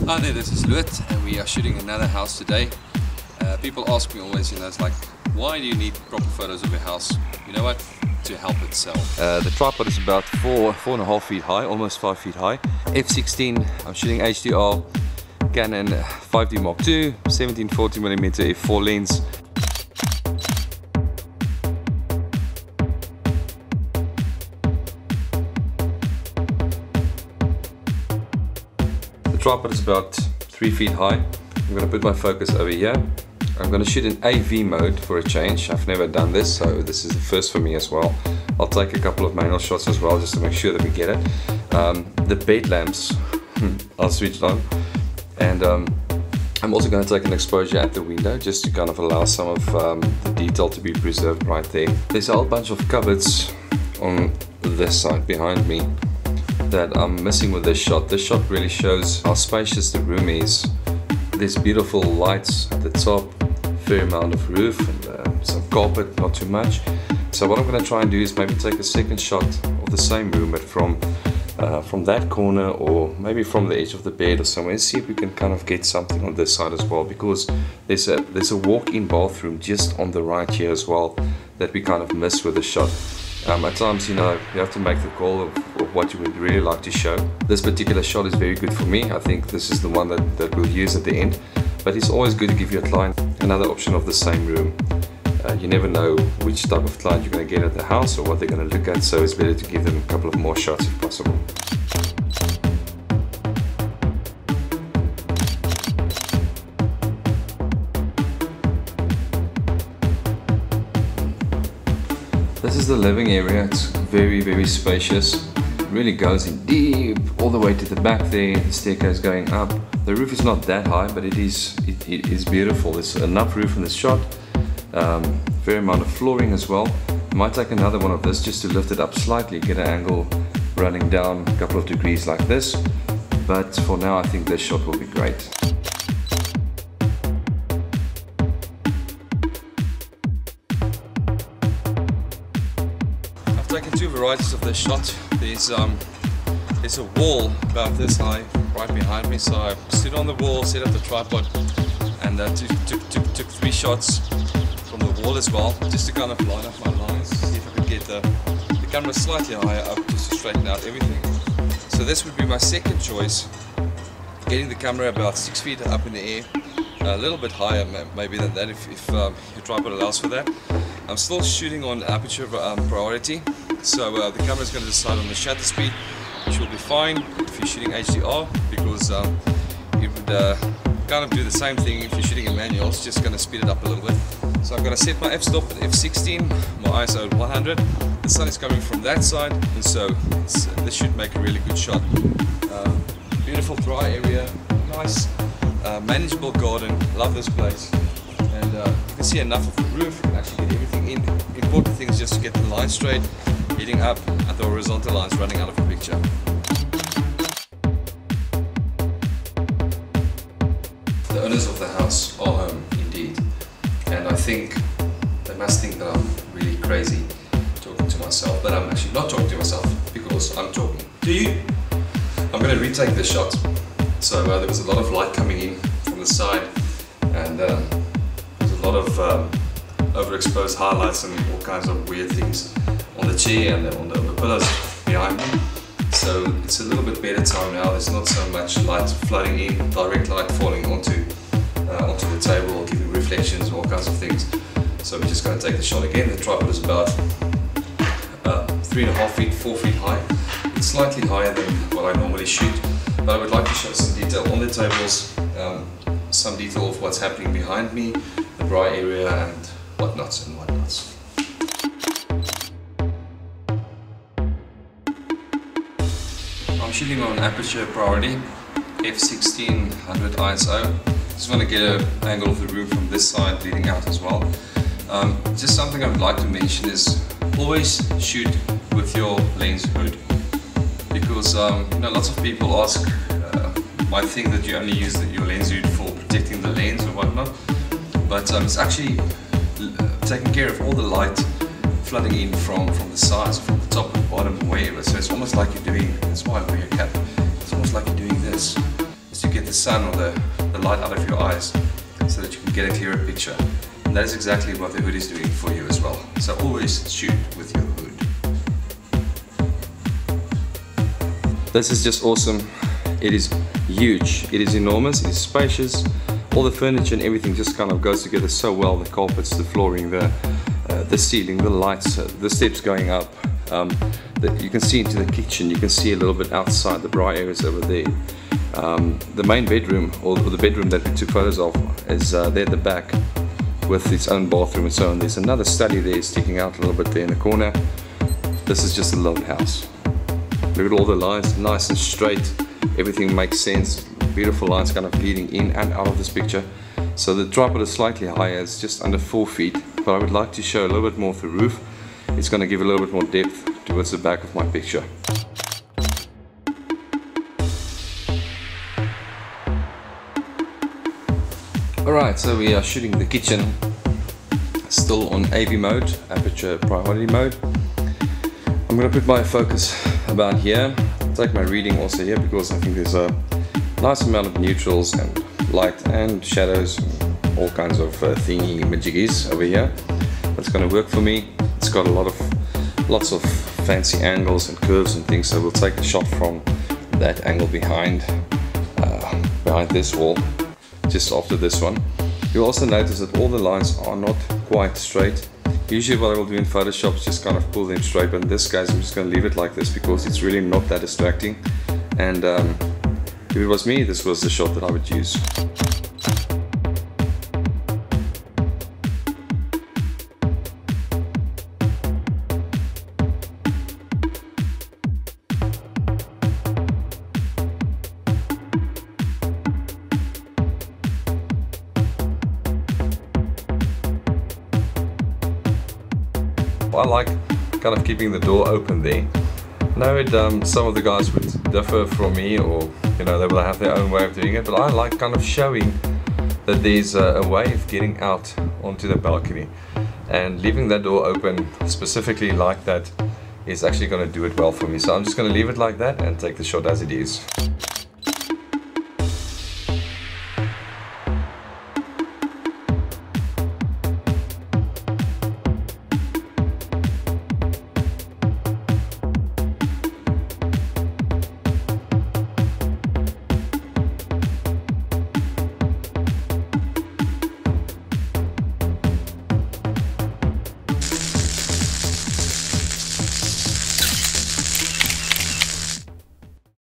Hi there, this is Lut and we are shooting another house today. People ask me always, it's like, why do you need proper photos of your house? You know what? To help it sell. The tripod is about 4.5 feet high, almost 5 feet high. F16, I'm shooting HDR, Canon 5D Mark II, 17-40mm f4 lens. The tripod is about 3 feet high. I'm going to put my focus over here. I'm going to shoot in AV mode for a change. I've never done this, so this is the first for me as well. I'll take a couple of manual shots as well just to make sure that we get it. The bed lamps are switched on, and I'm also going to take an exposure at the window just to kind of allow some of the detail to be preserved right there. There's a whole bunch of cupboards on this side behind me that I'm missing with this shot. This shot really shows how spacious the room is. There's beautiful lights at the top, fair amount of roof, and some carpet, not too much. So what I'm going to try and do is maybe take a second shot of the same room, but from that corner, or maybe from the edge of the bed or somewhere, and see if we can kind of get something on this side as well, because there's a walk-in bathroom just on the right here as well that we kind of miss with the shot. At times, you have to make the call of what you would really like to show. This particular shot is very good for me. I think this is the one that we'll use at the end. But it's always good to give your client another option of the same room. You never know which type of client you're going to get at the house or what they're going to look at, so it's better to give them a couple of more shots if possible. This is the living area. It's very, very spacious. It really goes in deep, all the way to the back there. The staircase going up. The roof is not that high, but it is beautiful. There's enough roof in this shot. Fair amount of flooring as well. I might take another one of this just to lift it up slightly, get an angle running down a couple of degrees like this. But for now, I think this shot will be great. I've taken two varieties of this shot. There's a wall about this high right behind me, so I stood on the wall, set up the tripod, and took 3 shots from the wall as well, just to kind of line up my lines, see if I could get the camera slightly higher up just to straighten out everything. So this would be my second choice, getting the camera about 6 feet up in the air, a little bit higher maybe than that if your tripod allows for that. I'm still shooting on aperture priority, so the camera is going to decide on the shutter speed, which will be fine if you're shooting HDR, because it would kind of do the same thing if you're shooting in manual. It's just going to speed it up a little bit. So I'm going to set my f-stop at f16, my ISO at 100. The sun is coming from that side, and so this should make a really good shot. Beautiful dry area, nice manageable garden. Love this place, and you can see enough of the roof. You can actually get everything in. Important thing is just to get the line straight, heading up, and the horizontal lines running out of the picture. The owners of the house are home indeed, and I think they must think that I'm really crazy talking to myself, but I'm actually not talking to myself because I'm talking to you. I'm going to retake this shot. So there was a lot of light coming in from the side, and there's a lot of overexposed highlights and all kinds of weird things on the chair and on the pillows behind me. So it's a little bit better time now. There's not so much light flooding in, direct light falling onto the table, giving reflections, all kinds of things. So we're just going to take the shot again. The tripod is about 3.5 feet, 4 feet high. It's slightly higher than what I normally shoot, but I would like to show some detail on the tables, some detail of what's happening behind me, the dry area, and whatnots and whatnots. I'm shooting on aperture priority, f16 100 ISO. Just want to get an angle of the room from this side leading out as well. Just something I would like to mention is always shoot with your lens hood, because lots of people might think that you only use your lens hood for protecting the lens or whatnot, but it's actually taking care of all the light flooding in from the sides, from the top and bottom, wherever. So it's almost like you're doing, that's why I wear a cap, it's almost like you're doing this. is to get the sun or the light out of your eyes so that you can get a clearer picture. And that is exactly what the hood is doing for you as well. So always shoot with your hood. This is just awesome. It is huge, it is enormous, it is spacious. All the furniture and everything just kind of goes together so well. The carpets, the flooring, the ceiling, the lights, the steps going up. You can see into the kitchen, you can see a little bit outside, the bright areas over there. The main bedroom, or the bedroom that we took photos of, is there at the back with its own bathroom and so on. There's another study there sticking out a little bit there in the corner. This is just a lovely house. Look at all the lines, nice and straight. Everything makes sense. Beautiful lines kind of leading in and out of this picture. So the tripod is slightly higher, it's just under 4 feet, but I would like to show a little bit more of the roof. It's going to give a little bit more depth towards the back of my picture. Alright, so we are shooting the kitchen, still on AV mode, aperture priority mode. I'm going to put my focus about here, take my reading also here, because I think there's a nice amount of neutrals and light and shadows and all kinds of thingy majiggies over here. That's going to work for me. It's got lots of fancy angles and curves and things, so we'll take a shot from that angle behind this wall, just after this one. You'll also notice that all the lines are not quite straight. Usually what I will do in Photoshop is just kind of pull them straight, but in this case I'm just going to leave it like this because it's really not that distracting. And if it was me, this was the shot that I would use. I like kind of keeping the door open there. Now some of the guys would differ from me, or you know, they will have their own way of doing it, but I like kind of showing that there's a way of getting out onto the balcony, and leaving that door open specifically like that is actually going to do it well for me. So I'm just going to leave it like that and take the shot as it is.